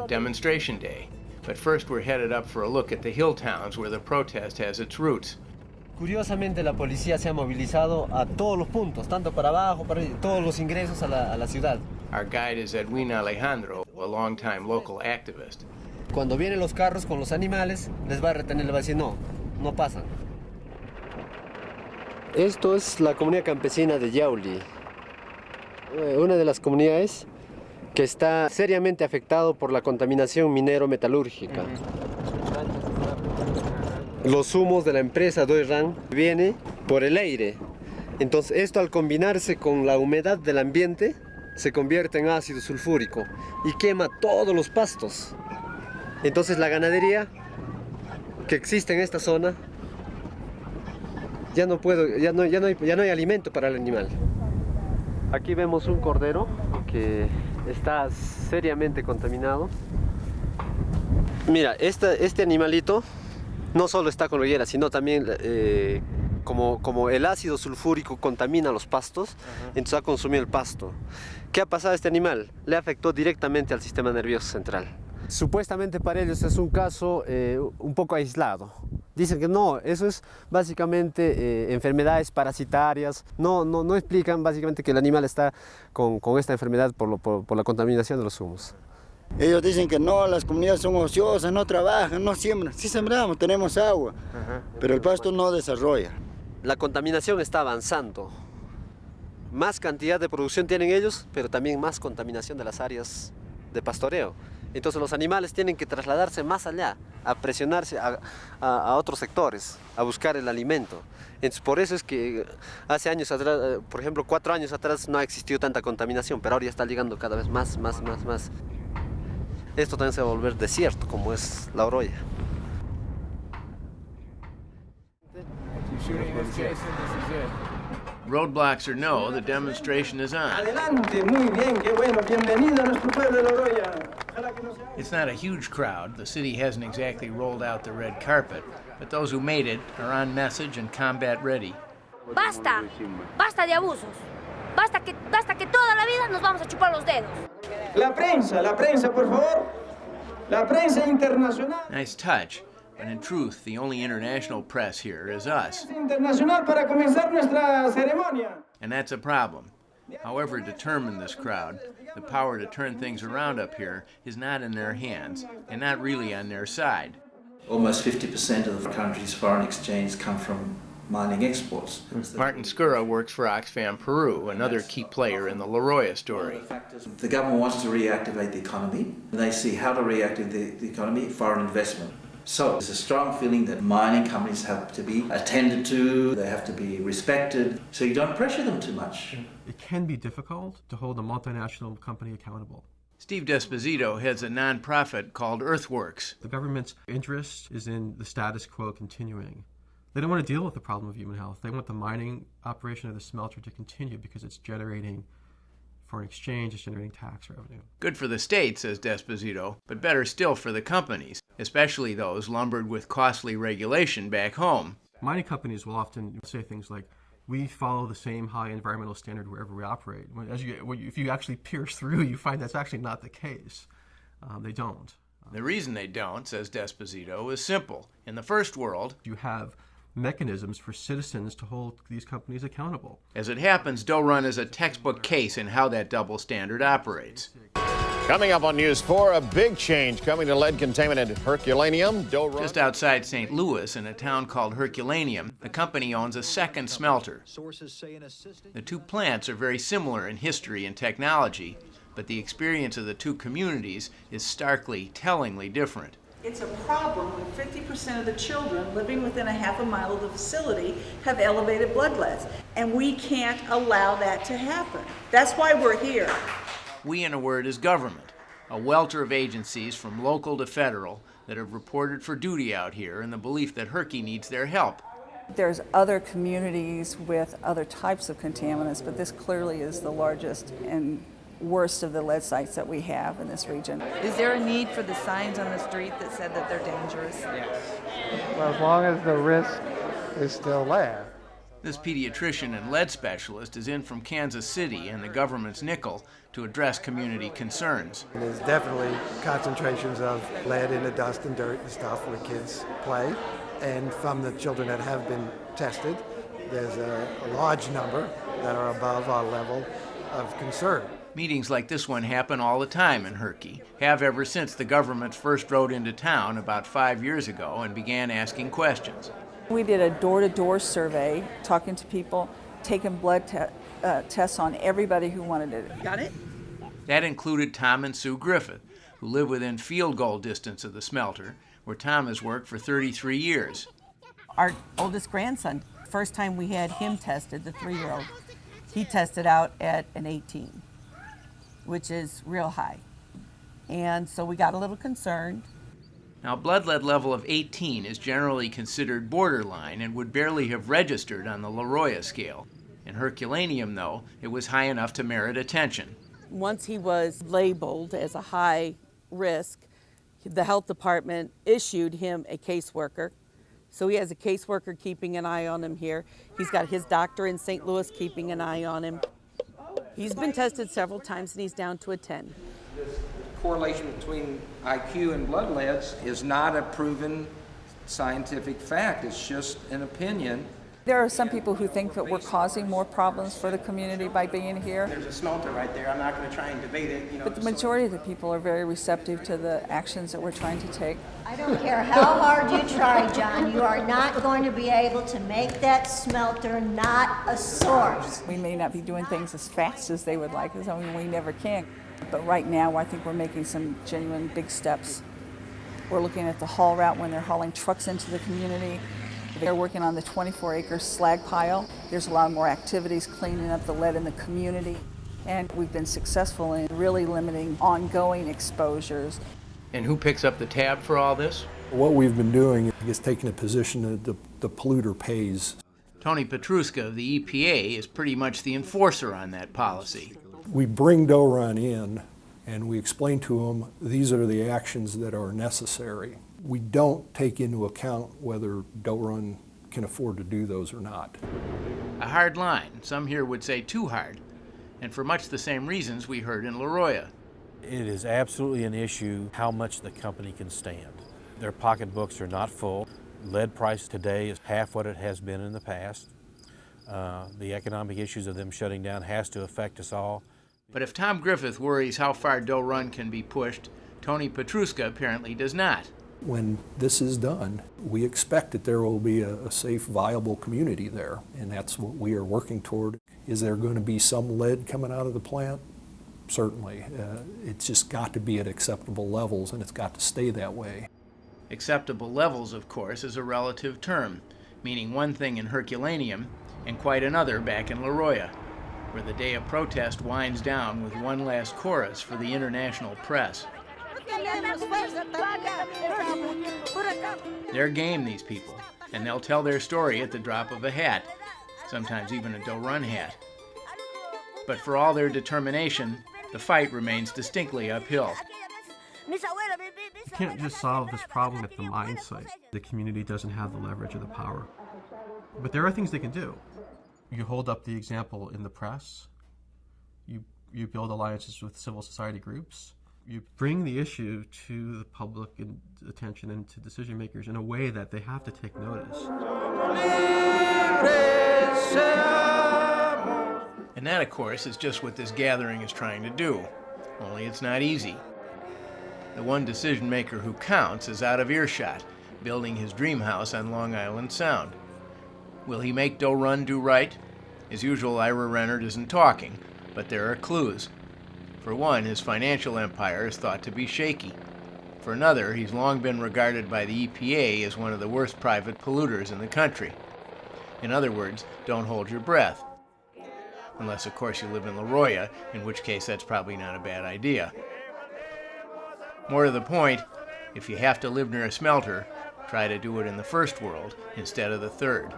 Demonstration day. But first we're headed up for a look at the hill towns where the protest has its roots. Curiosamente la policía se ha movilizado a todos los puntos, tanto para abajo, para todos los ingresos a la ciudad. Our guide is Edwina Alejandro, a longtime local activist. Cuando vienen los carros con los animales, les va a retener, les va a decir no, no pasan. Esto es la comunidad campesina de Yauli, una de las comunidades que está seriamente afectado por la contaminación minero-metalúrgica. Los humos de la empresa Doiran vienen por el aire. Entonces esto al combinarse con la humedad del ambiente se convierte en ácido sulfúrico y quema todos los pastos. Entonces la ganadería que existe en esta zona ya no hay alimento para el animal. Aquí vemos un cordero que está seriamente contaminado. Mira, este animalito no solo está con rollera, sino también como el ácido sulfúrico contamina los pastos, entonces ha consumido el pasto. ¿Qué ha pasado a este animal? Le afectó directamente al sistema nervioso central. Supuestamente para ellos es un caso un poco aislado. Dicen que no, eso es básicamente enfermedades parasitarias. No explican básicamente que el animal está con esta enfermedad por la contaminación de los humos. Ellos dicen que no, las comunidades son ociosas, no trabajan, no siembran. Sí sembramos, tenemos agua, pero el pasto no desarrolla. La contaminación está avanzando. Más cantidad de producción tienen ellos, pero también más contaminación de las áreas de pastoreo. Entonces los animales tienen que trasladarse más allá, a presionarse a otros sectores, a buscar el alimento. Entonces por eso es que hace años atrás, por ejemplo 4 años atrás no ha existido tanta contaminación, pero ahora ya está llegando cada vez más. Esto también se va a volver desierto, como es la Oroya. Roadblocks or no, the demonstration is on. Adelante, muy bien, qué bueno. Bienvenido a nuestro pueblo de la Oroya. It's not a huge crowd. The city hasn't exactly rolled out the red carpet, but those who made it are on message and combat ready. Basta, basta de abusos. Basta que toda la vida nos vamos a chupar los dedos. La prensa, por favor. La prensa internacional. Nice touch, but in truth, the only international press here is us. Internacional para comenzar nuestra ceremonia. And that's a problem. However determined this crowd, the power to turn things around up here is not in their hands and not really on their side. Almost 50% of the country's foreign exchange come from mining exports. Martin Skura works for Oxfam Peru, another key player in the Oroya story. The government wants to reactivate the economy. They see how to reactivate the economy, foreign investment. So there's a strong feeling that mining companies have to be attended to, they have to be respected, so you don't pressure them too much. It can be difficult to hold a multinational company accountable. Steve Desposito heads a nonprofit called Earthworks. The government's interest is in the status quo continuing. They don't want to deal with the problem of human health. They want the mining operation of the smelter to continue because it's generating foreign exchange, it's generating tax revenue. Good for the state, says Desposito, but better still for the companies, especially those lumbered with costly regulation back home. Mining companies will often say things like, we follow the same high environmental standard wherever we operate. If you actually pierce through, you find that's actually not the case. They don't. The reason they don't, says Desposito, is simple. In the first world, you have mechanisms for citizens to hold these companies accountable. As it happens, Doe Run is a textbook case in how that double standard operates. Coming up on News 4, a big change coming to lead-contaminated Herculaneum. Doe Run. Just outside St. Louis, in a town called Herculaneum, the company owns a second smelter. The two plants are very similar in history and technology, but the experience of the two communities is starkly, tellingly different. It's a problem when 50% of the children living within a half a mile of the facility have elevated blood leads, and we can't allow that to happen. That's why we're here. We, in a word, is government, a welter of agencies from local to federal that have reported for duty out here in the belief that Herky needs their help. There's other communities with other types of contaminants, but this clearly is the largest and worst of the lead sites that we have in this region. Is there a need for the signs on the street that said that they're dangerous? Yes. Well, as long as the risk is still there. This pediatrician and lead specialist is in from Kansas City and the government's nickel to address community concerns. There's definitely concentrations of lead in the dust and dirt and stuff where kids play. And from the children that have been tested, there's a large number that are above our level of concern. Meetings like this one happen all the time in Herky, have ever since the government first rode into town about 5 years ago and began asking questions. We did a door-to-door survey, talking to people, taking blood tests on everybody who wanted it. Got it? That included Tom and Sue Griffith, who live within field goal distance of the smelter, where Tom has worked for 33 years. Our oldest grandson, first time we had him tested, the 3-year-old, he tested out at an 18, which is real high. And so we got a little concerned. Now, blood lead level of 18 is generally considered borderline and would barely have registered on the Oroya scale. In Herculaneum, though, it was high enough to merit attention. Once he was labeled as a high risk, the health department issued him a caseworker. So he has a caseworker keeping an eye on him here. He's got his doctor in St. Louis keeping an eye on him. He's been tested several times and he's down to a 10. Correlation between IQ and blood leads is not a proven scientific fact. It's just an opinion. There are some people who think that we're causing more problems for the community by being here. There's a smelter right there. I'm not going to try and debate it. But the majority of the people are very receptive to the actions that we're trying to take. I don't care how hard you try, John, you are not going to be able to make that smelter not a source. We may not be doing things as fast as they would like us. I mean, we never can. But right now, I think we're making some genuine big steps. We're looking at the haul route when they're hauling trucks into the community. They're working on the 24-acre slag pile. There's a lot more activities cleaning up the lead in the community. And we've been successful in really limiting ongoing exposures. And who picks up the tab for all this? What we've been doing is taking a position that the polluter pays. Tony Petruska of the EPA is pretty much the enforcer on that policy. We bring dough run in and we explain to them these are the actions that are necessary. We don't take into account whether dough run can afford to do those or not. A hard line, some here would say too hard, and for much the same reasons we heard in Oroya. It is absolutely an issue how much the company can stand. Their pocketbooks are not full. Lead price today is half what it has been in the past. The economic issues of them shutting down has to affect us all. But if Tom Griffith worries how far dough run can be pushed, Tony Petruska apparently does not. When this is done, we expect that there will be a safe, viable community there, and that's what we are working toward. Is there going to be some lead coming out of the plant? Certainly. It's just got to be at acceptable levels, and it's got to stay that way. Acceptable levels, of course, is a relative term, meaning one thing in Herculaneum and quite another back in Oroya, where the day of protest winds down with one last chorus for the international press. They're game, these people, and they'll tell their story at the drop of a hat, sometimes even a dough run hat. But for all their determination, the fight remains distinctly uphill. You can't just solve this problem at the mine site. The community doesn't have the leverage or the power. But there are things they can do. You hold up the example in the press. You build alliances with civil society groups. You bring the issue to the public and attention and to decision makers in a way that they have to take notice. And that, of course, is just what this gathering is trying to do. Only it's not easy. The one decision maker who counts is out of earshot, building his dream house on Long Island Sound. Will he make dough run do right? As usual, Ira Rennert isn't talking, but there are clues. For one, his financial empire is thought to be shaky. For another, he's long been regarded by the EPA as one of the worst private polluters in the country. In other words, don't hold your breath. Unless, of course, you live in Oroya, in which case that's probably not a bad idea. More to the point, if you have to live near a smelter, try to do it in the first world instead of the third.